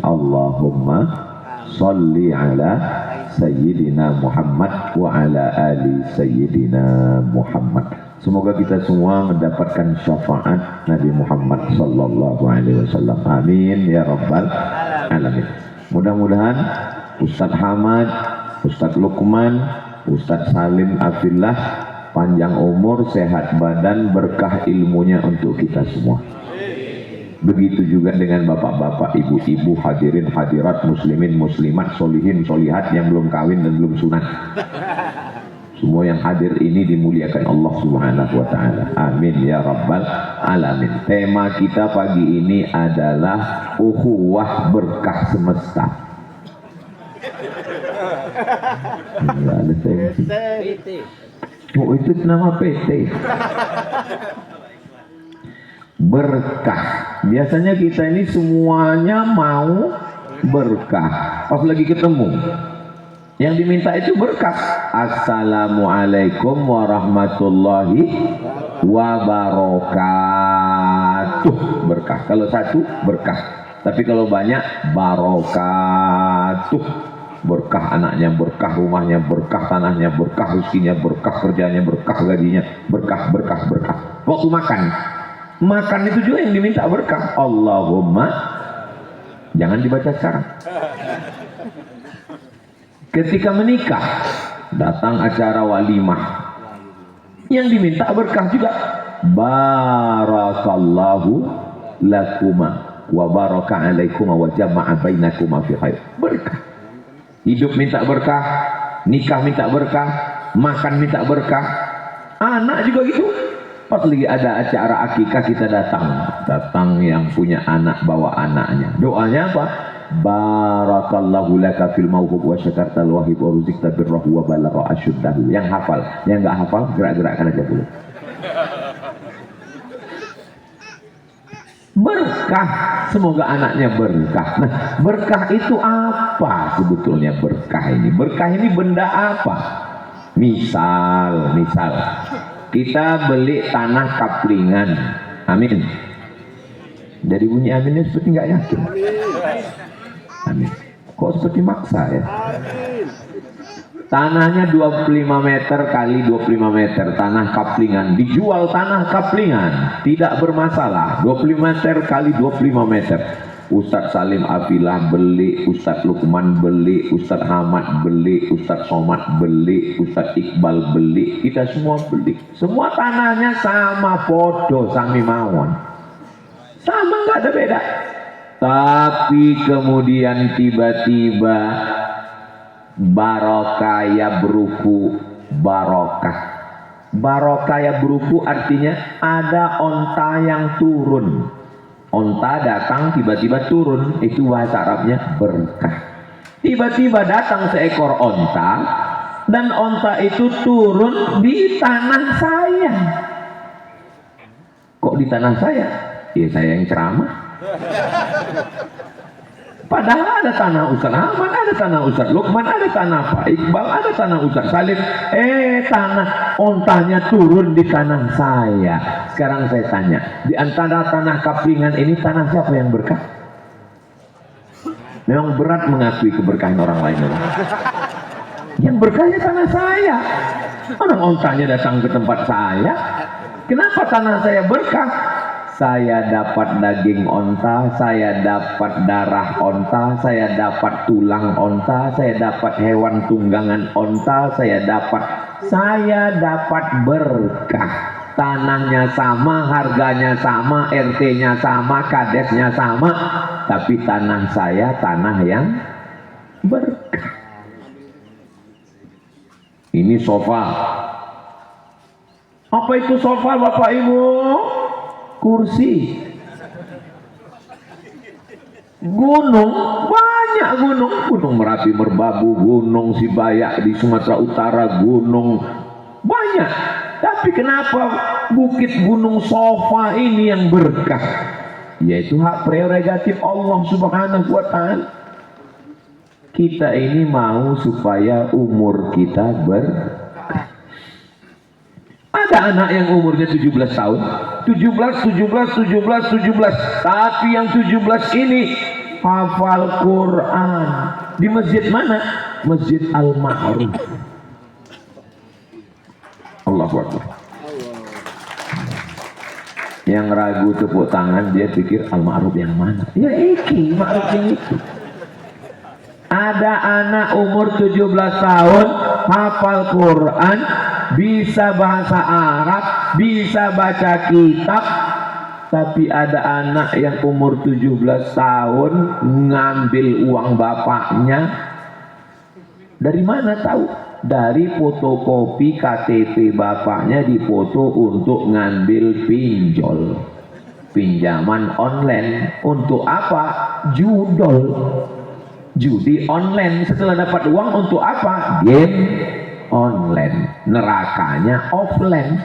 Allahumma sholli ala Sayyidina Muhammad wa ala ali Sayyidina Muhammad. Semoga kita semua mendapatkan syafaat Nabi Muhammad sallallahu alaihi wasallam. Amin ya rabbal alamin. Mudah-mudahan Ustadz Hamad, Ustadz Lukman, Ustadz Salim Afillah panjang umur, sehat badan, berkah ilmunya untuk kita semua. Begitu juga dengan bapak-bapak, ibu-ibu, hadirin, hadirat, muslimin, muslimat, solihin, solihat yang belum kawin dan belum sunat. Semua yang hadir ini dimuliakan Allah Subhanahu wa ta'ala. Amin ya rabbal alamin. Tema kita pagi ini adalah ukhuwah berkah semesta. Oh, itu nama PT. Berkah. Biasanya kita ini semuanya mau berkah. Pas lagi ketemu, yang diminta itu berkah. Assalamualaikum warahmatullahi wabarakatuh. Berkah. Kalau satu berkah. Tapi kalau banyak barokatuh. Berkah anaknya, berkah rumahnya, berkah tanahnya, berkah rezekinya, berkah kerjanya, berkah gajinya, berkah, berkah, berkah. Waktu makan itu juga yang diminta berkah. Allahumma, jangan dibaca sekarang. Ketika menikah, datang acara walimah, yang diminta berkah juga. Barakallahu lakuma wa baraka alaikuma wa jama'a bainakuma fi khair. Berkah. Hidup minta berkah, nikah minta berkah, makan minta berkah, anak juga gitu. Pas lagi ada acara akikah kita datang yang punya anak bawa anaknya. Doanya apa? Barakallahu laka fil mawhub wa syakartal wahib wa ruzikta birrahu wa balagha asyuddahu. Yang hafal, yang enggak hafal gerak-gerakkan aja dulu. Berkah, semoga anaknya berkah. Nah, berkah itu apa sebetulnya berkah ini? Berkah ini benda apa? Misal kita beli tanah kaplingan. Amin. Dari bunyi aminnya seperti nggak yakin. Amin. Kok seperti maksa ya? Tanahnya 25 meter kali 25 meter, tanah kaplingan, dijual tanah kaplingan, tidak bermasalah. 25 meter kali 25 meter. Ustadz Salim Afillah beli, Ustadz Lukman beli, Ustadz Hamad beli, Ustadz Somad beli, Ustadz Iqbal beli, kita semua beli. Semua tanahnya sama, podo sami mawon. Sama, nggak ada beda. Tapi kemudian tiba-tiba barokah ya beruku barokah. Barokah ya beruku artinya ada onta yang turun. Onta datang tiba-tiba turun, itu bahasa Arabnya berkah. Tiba-tiba datang seekor onta dan onta itu turun di tanah saya. Kok di tanah saya? Ya saya yang ceramah. Padahal ada tanah Ustadz Ahmad, ada tanah Ustadz Lukman, ada tanah Pak Iqbal, ada tanah Ustadz Salim. Tanah ontanya turun di tanah saya. Sekarang saya tanya, di antara tanah kaplingan ini tanah siapa yang berkah? Memang berat mengakui keberkahan orang lain. Yang berkahnya tanah saya. Orang ontanya datang ke tempat saya. Kenapa tanah saya berkah? Saya dapat daging onta, saya dapat darah onta, saya dapat tulang onta, saya dapat hewan tunggangan onta, saya dapat berkah. Tanahnya sama, harganya sama, RT-nya sama, kadesnya sama, tapi tanah saya tanah yang berkah. Ini sofa. Apa itu sofa, Bapak Ibu? Kursi. Gunung, banyak gunung Merapi, Merbabu, Gunung Sibayak di Sumatera Utara, gunung banyak. Tapi kenapa bukit Gunung Sofa ini yang berkah? Yaitu hak prerogatif Allah Subhanahu wa ta'ala. Kita ini mau supaya umur kita berkah. Ada anak yang umurnya 17 tahun, 17. Tapi yang 17 ini hafal Quran. Di masjid mana? Masjid Al-Ma'ruf. Allahu Akbar. Yang ragu tepuk tangan, dia pikir Al-Ma'ruf yang mana? Ya iki, Ma'ruf yang itu. Ada anak umur 17 tahun hafal Quran, bisa bahasa Arab, bisa baca kitab. Tapi ada anak yang umur 17 tahun ngambil uang bapaknya. Dari mana tahu? Dari fotokopi KTP bapaknya dipoto untuk ngambil pinjol. Pinjaman online. Untuk apa? Judol. Judi online. Setelah dapat uang untuk apa? Game online. Nerakanya offline.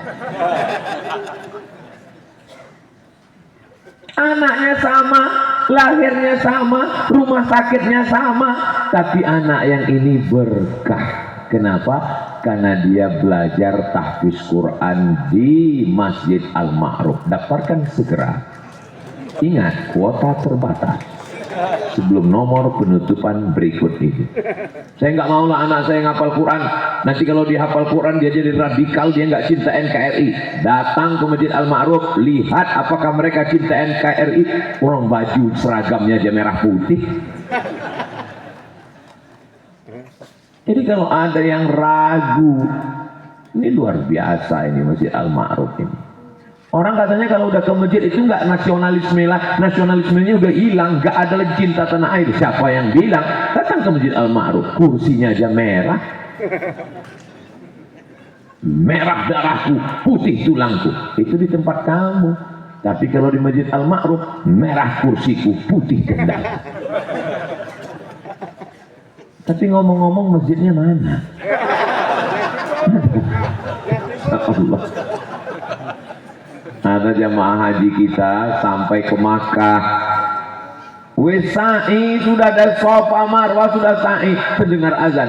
Anaknya sama, lahirnya sama, rumah sakitnya sama, tapi anak yang ini berkah. Kenapa? Karena dia belajar tahfiz Quran di Masjid Al-Ma'ruf. Daftarkan segera. Ingat, kuota terbatas. Sebelum nomor penutupan berikut ini. Saya nggak mau lah anak saya ngapal Quran. Nanti kalau dia hafal Quran dia jadi radikal, dia nggak cinta NKRI. Datang ke Masjid Al-Ma'ruf, lihat apakah mereka cinta NKRI. Orang baju seragamnya aja merah putih. Jadi kalau ada yang ragu, ini luar biasa ini Masjid Al-Ma'ruf ini. Orang katanya kalau udah ke masjid itu nggak nasionalisme lah, nasionalismenya udah hilang, nggak ada lagi cinta tanah air. Siapa yang bilang? Datang ke Masjid Al-Ma'ruf, kursinya aja merah, merah darahku, putih tulangku. Itu di tempat kamu. Tapi kalau di Masjid Al-Ma'ruf, merah kursiku, putih kendang. Tapi ngomong-ngomong masjidnya mana? Allah. Ada jamaah haji kita sampai ke Makkah, sa'i sudah ada Safa Marwah, sudah sa'i, terdengar azan.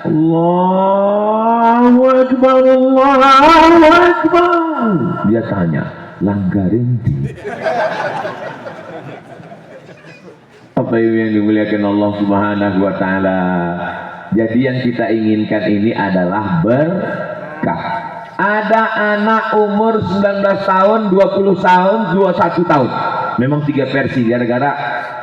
Allahu Akbar, Allahu Akbar. Dia tanya, langgarin di apa yang dimuliakan Allah Subhanahu wa Ta'ala. Jadi yang kita inginkan ini adalah berkah. Ada anak umur 19 tahun, 20 tahun, 21 tahun. Memang 3 versi gara-gara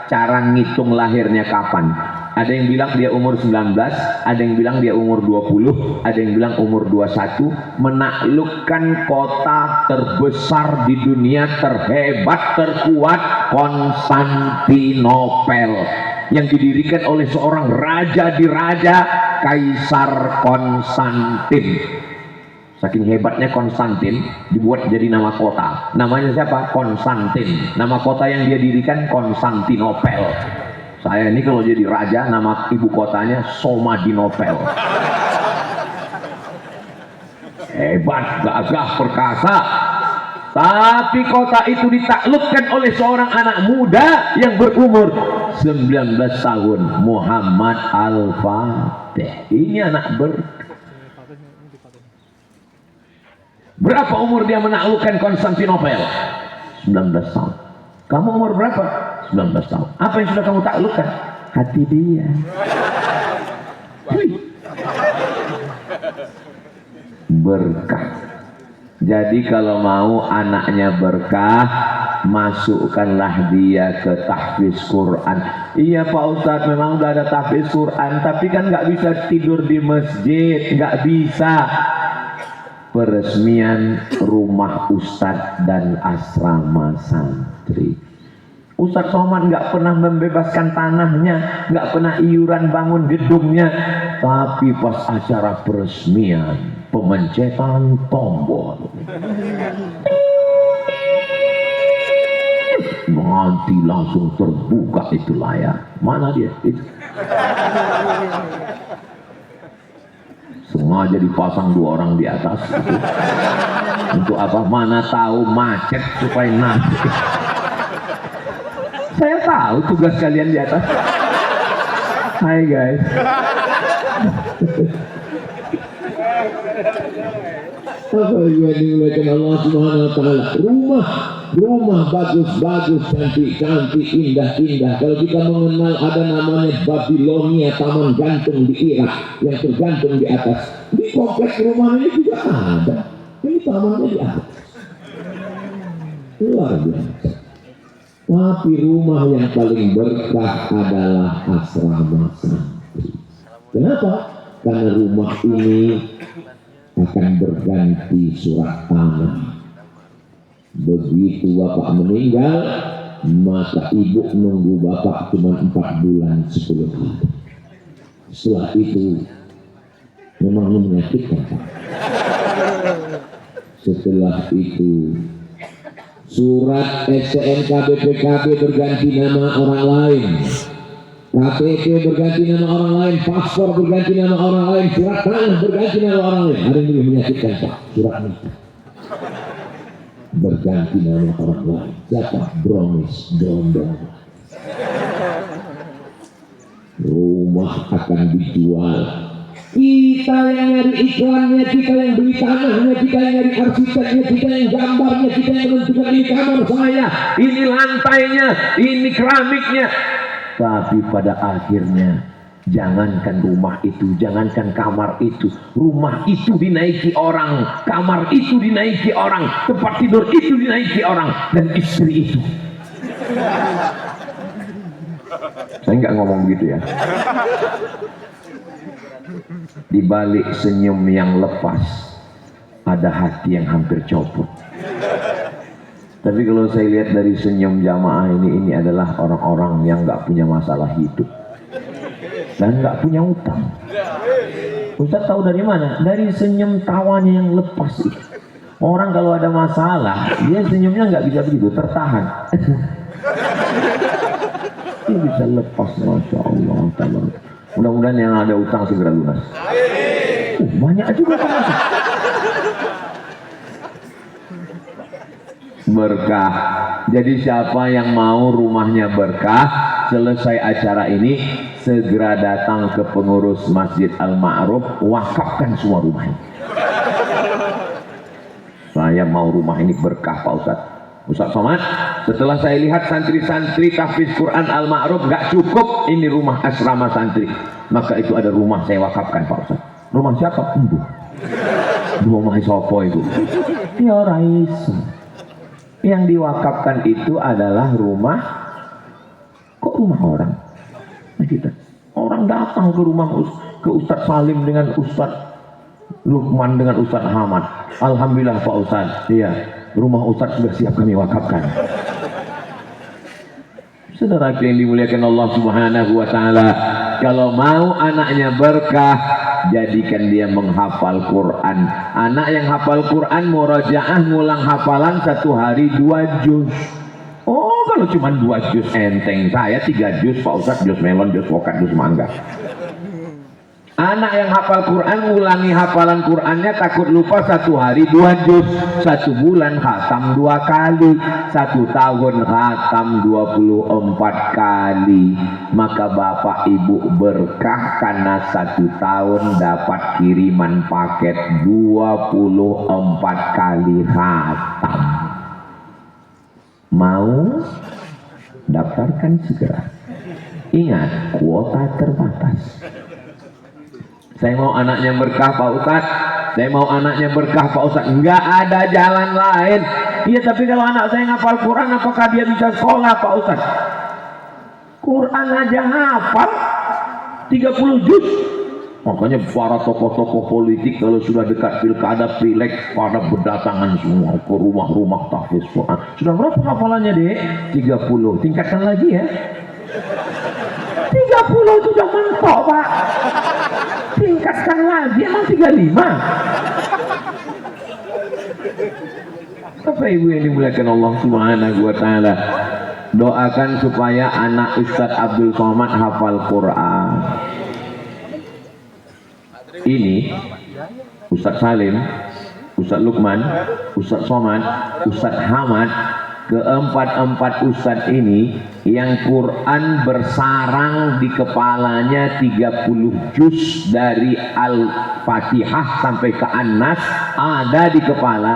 cara ngitung lahirnya kapan. Ada yang bilang dia umur 19, ada yang bilang dia umur 20, ada yang bilang umur 21. Menaklukkan kota terbesar di dunia, terhebat, terkuat, Konstantinopel, yang didirikan oleh seorang raja di raja, Kaisar Konstantin. Saking hebatnya Konstantin, dibuat jadi nama kota. Namanya siapa? Konstantin. Nama kota yang dia dirikan Konstantinopel. Saya ini kalau jadi raja, nama ibu kotanya Somadinopel. Hebat, gagah, perkasa. Tapi kota itu ditaklukkan oleh seorang anak muda yang berumur 19 tahun, Muhammad Al-Fatih. Ini anak Berapa umur dia menaklukkan Konstantinopel? 19 tahun. Kamu umur berapa? 19 tahun. Apa yang sudah kamu taklukkan? Hati dia. Berkah. Jadi kalau mau anaknya berkah, masukkanlah dia ke tahfiz Quran. Iya Pak Ustadz, memang udah ada tahfiz Quran, tapi kan nggak bisa tidur di masjid, nggak bisa. Peresmian rumah Ustadz dan asrama santri. Ustadz Somad nggak pernah membebaskan tanahnya, nggak pernah iuran bangun gedungnya, tapi pas acara peresmian, pemencetan tombol, nanti langsung terbuka itu layar. Mana dia? Itu. Sengaja dipasang 2 orang di atas gitu. Untuk apa? Mana tahu macet supaya nanti. Saya tahu tugas kalian di atas. Hai guys. Apa yang dimuliakan Allah Subhanahu wa taala? Rumah bagus-bagus, cantik-cantik, indah-indah. Kalau kita mengenal ada namanya Babilonia, taman gantung di Irak yang tergantung di atas. Di kompleks rumah ini juga ada. Ini tamannya di atas. Luar biasa. Tapi rumah yang paling berkah adalah asrama santri. Kenapa? Karena rumah ini akan berganti surat tanah. Begitu bapak meninggal, maka ibu nunggu bapak cuma 4 bulan 10 hari. Setelah itu memang menyakitkan, Pak. Setelah itu surat STNK BPKB berganti nama orang lain, KTP berganti nama orang lain, paspor berganti nama orang lain, surat tanah berganti nama orang lain. Ada yang lebih menyakitkan, Pak, surat nikah berganti nama orang lain. Siapa? Bronis, Brondong. Rumah akan dijual. Kita yang nyari iklannya, kita yang beli tanahnya, kita yang nyari arsiteknya, kita yang gambarnya, kita yang menentukan ini kamar saya, ini lantainya, ini keramiknya. Tapi pada akhirnya jangankan rumah itu, jangankan kamar itu, rumah itu dinaiki orang, kamar itu dinaiki orang, tempat tidur itu dinaiki orang, dan istri itu. Saya nggak ngomong begitu ya. Di balik senyum yang lepas ada hati yang hampir copot. Tapi kalau saya lihat dari senyum jamaah ini adalah orang-orang yang nggak punya masalah hidup dan nggak punya utang. Ustaz tahu dari mana? Dari senyum tawanya yang lepas itu. Orang kalau ada masalah, dia senyumnya nggak bisa begitu, tertahan. Dia bisa lepas, masya Allah. Mudah-mudahan yang ada utang segera lunas. Banyak juga kan. Berkah. Jadi siapa yang mau rumahnya berkah, selesai acara ini segera datang ke pengurus Masjid Al-Ma'ruf, wakafkan semua rumah ini. Saya mau rumah ini berkah, Pak Ustaz. Ustaz Somad, setelah saya lihat santri-santri tahfiz Quran Al-Ma'ruf gak cukup, ini rumah asrama santri, maka itu ada rumah saya wakafkan, Pak Ustaz. Rumah siapa? Ibu. Rumah sopo itu? Ya Raisa. Yang diwakafkan itu adalah rumah, kok rumah orang? Nah, kita orang datang ke rumah ke Ustaz Salim dengan Ustaz Lukman dengan Ustaz Hamad. Alhamdulillah Pak Ustaz, iya, rumah Ustaz sudah siap kami wakafkan. Saudara yang dimuliakan Allah Subhanahu wa taala, kalau mau anaknya berkah, jadikan dia menghafal Quran. Anak yang hafal Quran murajaah ngulang hafalan 1 hari 2 juz. Oh, kalau cuma 2 juz enteng. Saya 3 juz, Pak Ustaz, juz melon, juz pokat, juz mangga. Anak yang hafal Quran ngulangi hafalan Qurannya, takut lupa 1 hari 2 juz, 1 bulan khatam 2 kali, 1 tahun khatam 24 kali. Maka bapak ibu berkah karena 1 tahun dapat kiriman paket 24 kali khatam. Mau? Daftarkan segera. Ingat, kuota terbatas. Saya mau anaknya berkah, Pak Ustaz. Saya mau anaknya berkah, Pak Ustaz. Enggak ada jalan lain. Iya, tapi kalau anak saya ngapal Quran, apakah dia bisa sekolah, Pak Ustaz? Quran aja hafal 30 juz. Makanya para tokoh-tokoh politik kalau sudah dekat pilkada, pilek, pada berdatangan semua ke rumah-rumah tahfiz Quran. Sudah berapa hafalannya, Dek? 30. Tingkatkan lagi ya. 30 itu udah mentok, Pak. Tingkatkan lagi, emang 35. Bapak Ibu yang dimuliakan Allah Subhanahu wa taala, doakan supaya anak Ustaz Abdul Somad hafal Quran. Ini Ustaz Salim, Ustaz Lukman, Ustaz Somad, Ustaz Hamad, keempat Ustaz ini yang Quran bersarang di kepalanya 30 juz dari Fatihah sampai ke An-Nas ada di kepala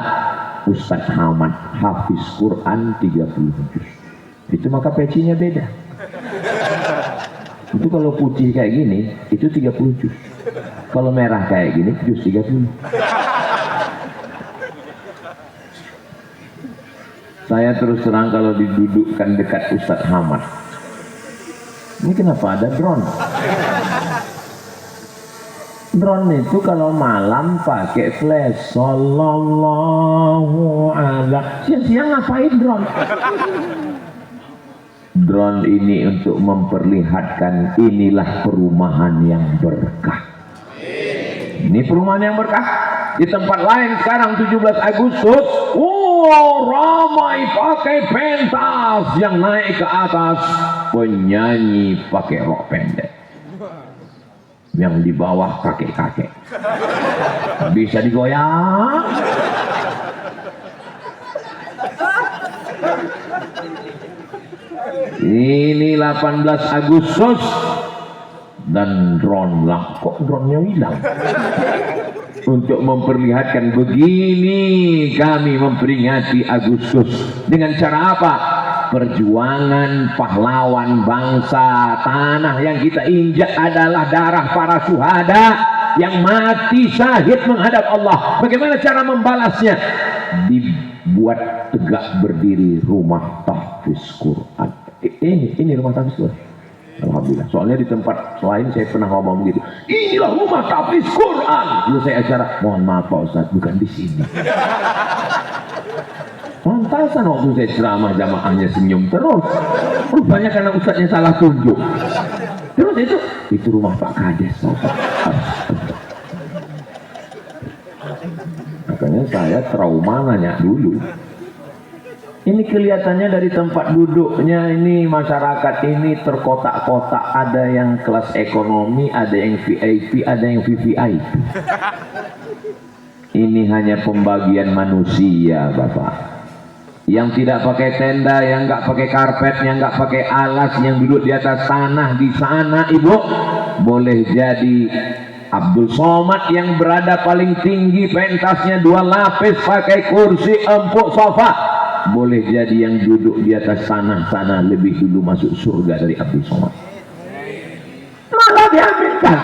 Ustadz Hamad, hafiz Quran 30 juz. Itu maka pecinya beda. Itu kalau putih kayak gini itu 30 juz. Kalau merah kayak gini juz 30. Saya terus terang kalau didudukkan dekat Ustadz Hamad, ini kenapa ada drone? Drone itu kalau malam pakai flash. Sallallahu alaihi. Siang-siang ngapain drone? Drone ini untuk memperlihatkan inilah perumahan yang berkah. Ini perumahan yang berkah. Di tempat lain sekarang 17 Agustus, ramai pakai pentas yang naik ke atas, penyanyi pakai rok pendek, yang di bawah kakek-kakek. Bisa digoyang. Ini 18 Agustus dan drone lah, kok drone-nya hilang? Untuk memperlihatkan begini kami memperingati Agustus. Dengan cara apa? Perjuangan pahlawan bangsa. Tanah yang kita injak adalah darah para syuhada yang mati syahid menghadap Allah. Bagaimana cara membalasnya? Dibuat tegak berdiri rumah tahfiz Quran. Ini rumah tahfiz Quran. Alhamdulillah. Soalnya di tempat lain saya pernah ngomong begitu. Inilah rumah tahfiz Quran. Lalu saya acara, mohon maaf Pak Ustaz, bukan di sini. Pantasan waktu saya ceramah jamaahnya senyum terus. Rupanya karena Ustaznya salah tunjuk. Terus itu rumah Pak Kades. Makanya saya trauma nanya dulu. Ini kelihatannya dari tempat duduknya, ini masyarakat ini terkotak-kotak, ada yang kelas ekonomi, ada yang VIP, ada yang VVIP. Ini hanya pembagian manusia, Bapak. Yang tidak pakai tenda, yang nggak pakai karpet, yang nggak pakai alas, yang duduk di atas tanah di sana, Ibu, boleh jadi Abdul Somad yang berada paling tinggi, pentasnya 2 lapis, pakai kursi empuk sofa. Boleh jadi yang duduk di atas tanah sana lebih dulu masuk surga dari Abdul Somad. Malah diambilkan.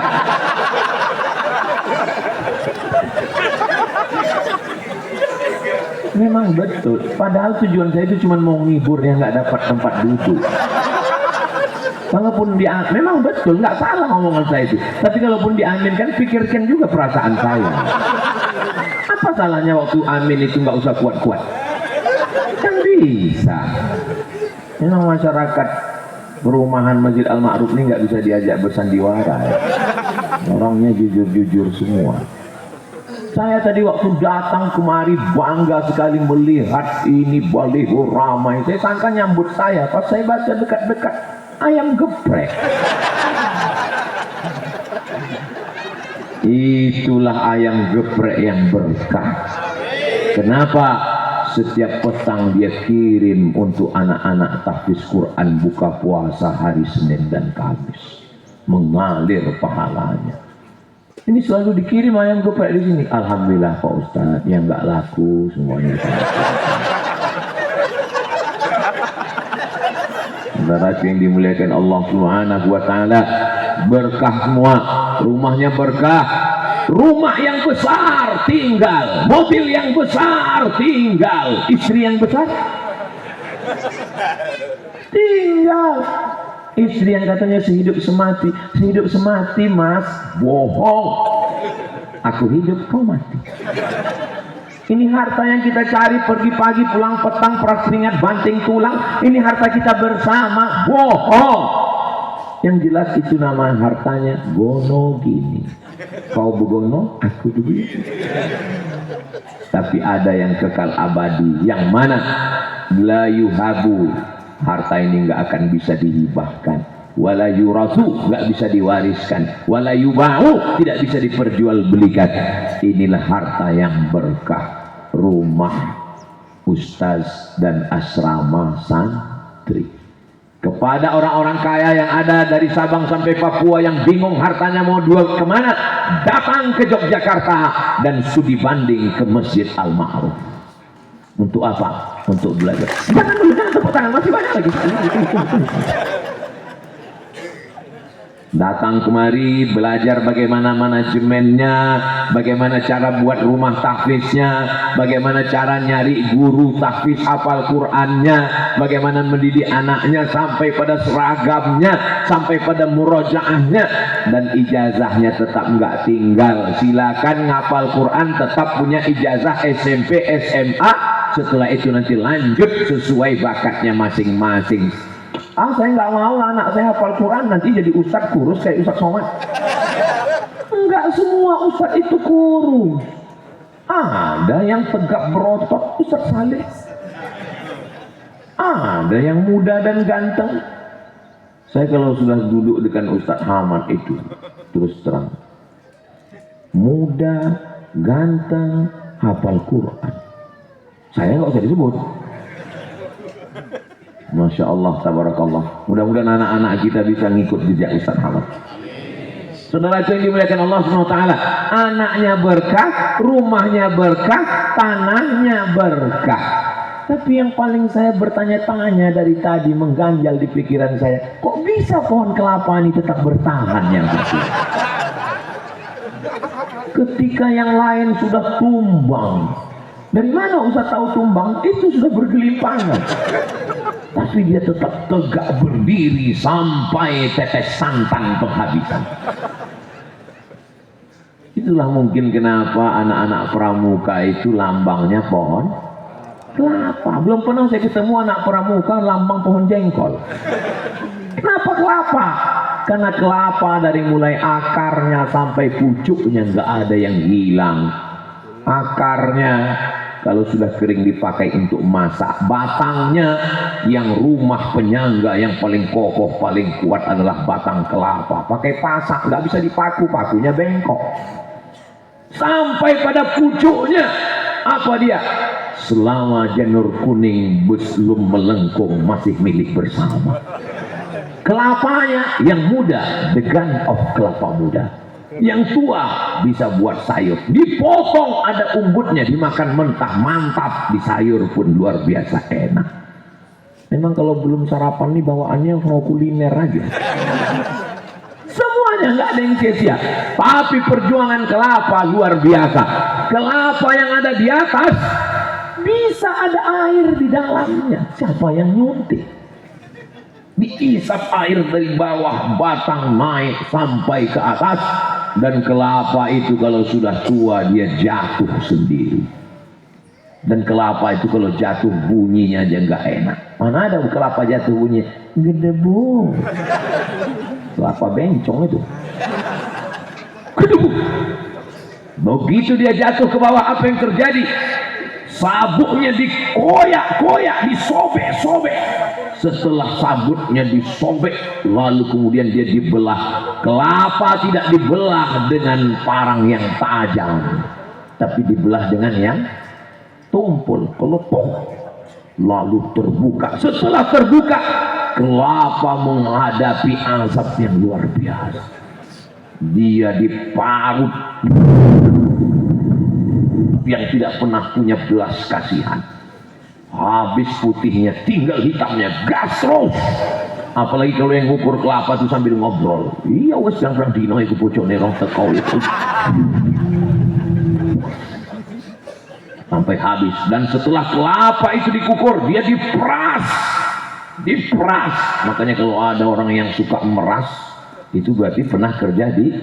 Memang betul. Padahal tujuan saya itu cuma mau ngibur yang nggak dapat tempat duduk. Kalaupun memang betul, nggak salah omongan saya itu. Tapi kalaupun diaminkan, pikirkan juga perasaan saya. Apa salahnya waktu amin itu nggak usah kuat-kuat? Kan bisa. Memang masyarakat perumahan Masjid Al-Ma'ruf ini nggak bisa diajak bersandiwara. Orangnya jujur-jujur semua. Saya tadi waktu datang kemari bangga sekali melihat ini baliho ramai. Saya sangka nyambut saya. Pas saya baca dekat-dekat, ayam geprek. Itulah ayam geprek yang berkah. Kenapa? Setiap petang dia kirim untuk anak-anak tahfiz Quran buka puasa hari Senin dan Kamis. Mengalir pahalanya. Ini selalu dikirim ayam geprek di sini. Alhamdulillah Pak Ustadz, yang nggak laku semuanya. Saudara yang dimuliakan Allah Subhanahu wa taala, berkah semua, rumahnya berkah. Rumah yang besar tinggal, mobil yang besar tinggal, istri yang besar tinggal. Istri yang katanya sehidup semati mas, bohong. Aku hidup, kau mati. Ini harta yang kita cari pergi pagi pulang petang, peras keringat banting tulang. Ini harta kita bersama, bohong. Yang jelas itu nama hartanya gono gini. Kau begono, aku begitu. Tapi ada yang kekal abadi, yang mana la yuhabu, harta ini nggak akan bisa dihibahkan, wala yurasu, nggak bisa diwariskan, wala yubau, tidak bisa diperjualbelikan. Inilah harta yang berkah, rumah ustaz dan asrama santri. Kepada orang-orang kaya yang ada dari Sabang sampai Papua yang bingung hartanya mau jual kemana, datang ke Yogyakarta dan studi banding ke Masjid Al-Ma'ruf. Untuk apa? Untuk belajar. Jangan dulu, jangan tepuk tangan, masih banyak lagi. Datang kemari belajar bagaimana manajemennya, bagaimana cara buat rumah tahfiznya, bagaimana cara nyari guru tahfiz hafal Qur'annya, bagaimana mendidik anaknya sampai pada seragamnya, sampai pada murojaahnya, dan ijazahnya tetap nggak tinggal. Silakan ngapal Qur'an tetap punya ijazah SMP, SMA. Setelah itu nanti lanjut sesuai bakatnya masing-masing. Saya nggak mau anak saya hafal Quran nanti jadi ustadz kurus kayak Ustadz Somad. Enggak semua ustadz itu kurus. Ada yang tegap berotot, Ustadz Saleh. Ada yang muda dan ganteng. Saya kalau sudah duduk dengan Ustadz Hamad itu, terus terang, muda, ganteng, hafal Quran, saya nggak usah disebut. Masya Allah, tabarakallah. Mudah-mudahan anak-anak kita bisa ngikut jejak Ustaz Hamad. Saudara yang dimuliakan Allah SWT, anaknya berkah, rumahnya berkah, tanahnya berkah. Tapi yang paling saya bertanya-tanya dari tadi, mengganjal di pikiran saya, kok bisa pohon kelapa ini tetap bertahan yang bersih? Ketika yang lain sudah tumbang. Dari mana Ustaz tahu tumbang? Itu sudah bergelimpangan. Tapi dia tetap tegak berdiri sampai tetes santan penghabisan. Itulah mungkin kenapa anak-anak pramuka itu lambangnya pohon kelapa. Belum pernah saya ketemu anak pramuka lambang pohon jengkol. Kenapa kelapa? Karena kelapa dari mulai akarnya sampai pucuknya nggak ada yang hilang. Akarnya kalau sudah kering dipakai untuk masak, batangnya yang rumah penyangga yang paling kokoh, paling kuat adalah batang kelapa. Pakai pasak, nggak bisa dipaku, pakunya bengkok. Sampai pada pucuknya, apa dia? Selama janur kuning belum melengkung masih milik bersama. Kelapanya yang muda, the gun of kelapa muda. Yang tua bisa buat sayur, dipotong ada umbutnya, dimakan mentah, mantap. Di sayur pun luar biasa enak. Memang kalau belum sarapan nih bawaannya mau kuliner aja. Semuanya nggak ada yang sia-sia. Tapi perjuangan kelapa luar biasa. Kelapa yang ada di atas bisa ada air di dalamnya. Siapa yang nyuntik? Diisap air dari bawah batang naik sampai ke atas. Dan kelapa itu kalau sudah tua dia jatuh sendiri. Dan kelapa itu kalau jatuh bunyinya aja nggak enak. Mana ada kelapa jatuh bunyinya gedebuk. Kelapa bencong itu. Gedebuk. Begitu dia jatuh ke bawah, apa yang terjadi? Sabuknya dikoyak-koyak, disobek-sobek. Setelah sabutnya disobek, lalu kemudian dia dibelah. Kelapa tidak dibelah dengan parang yang tajam, tapi dibelah dengan yang tumpul, kelepok. Lalu terbuka. Setelah terbuka, kelapa menghadapi azab yang luar biasa. Dia diparut yang tidak pernah punya belas kasihan. Habis putihnya, tinggal hitamnya, gas terus. Apalagi kalau yang ngukur kelapa itu sambil ngobrol. Iya wes yang perang dino iku bojone rong teko itu. Sampai habis. Dan setelah kelapa itu dikukur, dia diperas. Diperas. Makanya kalau ada orang yang suka meras, itu berarti pernah kerja di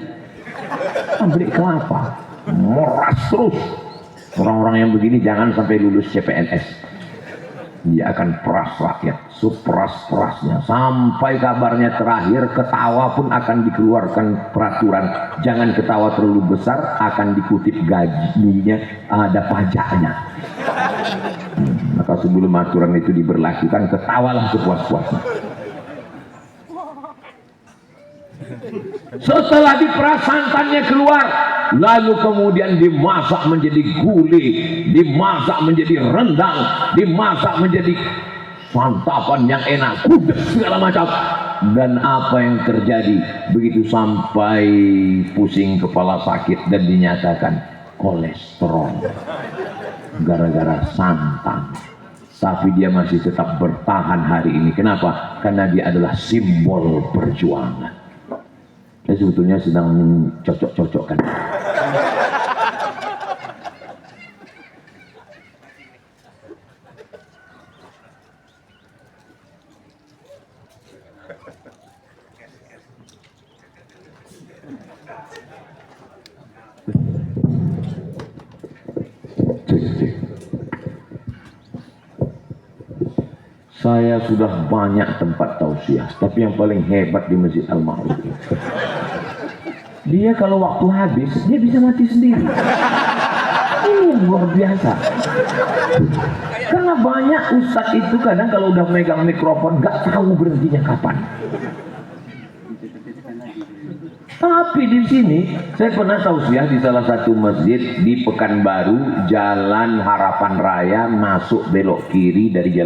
pabrik kelapa. Meras terus. Orang-orang yang begini jangan sampai lulus CPNS. Dia akan peras rakyat, seperas-perasnya, sampai kabarnya terakhir ketawa pun akan dikeluarkan peraturan. Jangan ketawa terlalu besar, akan dikutip gajinya, ada pajaknya. Maka sebelum aturan itu diberlakukan, ketawalah sepuas-puasnya. Setelah diperas santannya keluar, lalu kemudian dimasak menjadi gulai, dimasak menjadi rendang, dimasak menjadi santapan yang enak, kuda segala macam. Dan apa yang terjadi begitu sampai pusing kepala sakit dan dinyatakan kolesterol gara-gara santan. Tapi dia masih tetap bertahan hari ini. Kenapa? Karena dia adalah simbol perjuangan. Saya sebetulnya sedang cocok-cocokkan. Saya sudah banyak tempat tausiah, tapi yang paling hebat di Masjid Al-Ma'ruf. Dia kalau waktu habis, dia bisa mati sendiri. Ini yang luar biasa. Karena banyak ustadz itu kadang kalau udah megang mikrofon gak tahu berhentinya kapan. Tapi di sini saya pernah tausiah di salah satu masjid di Pekanbaru, Jalan Harapan Raya, masuk belok kiri dari jalan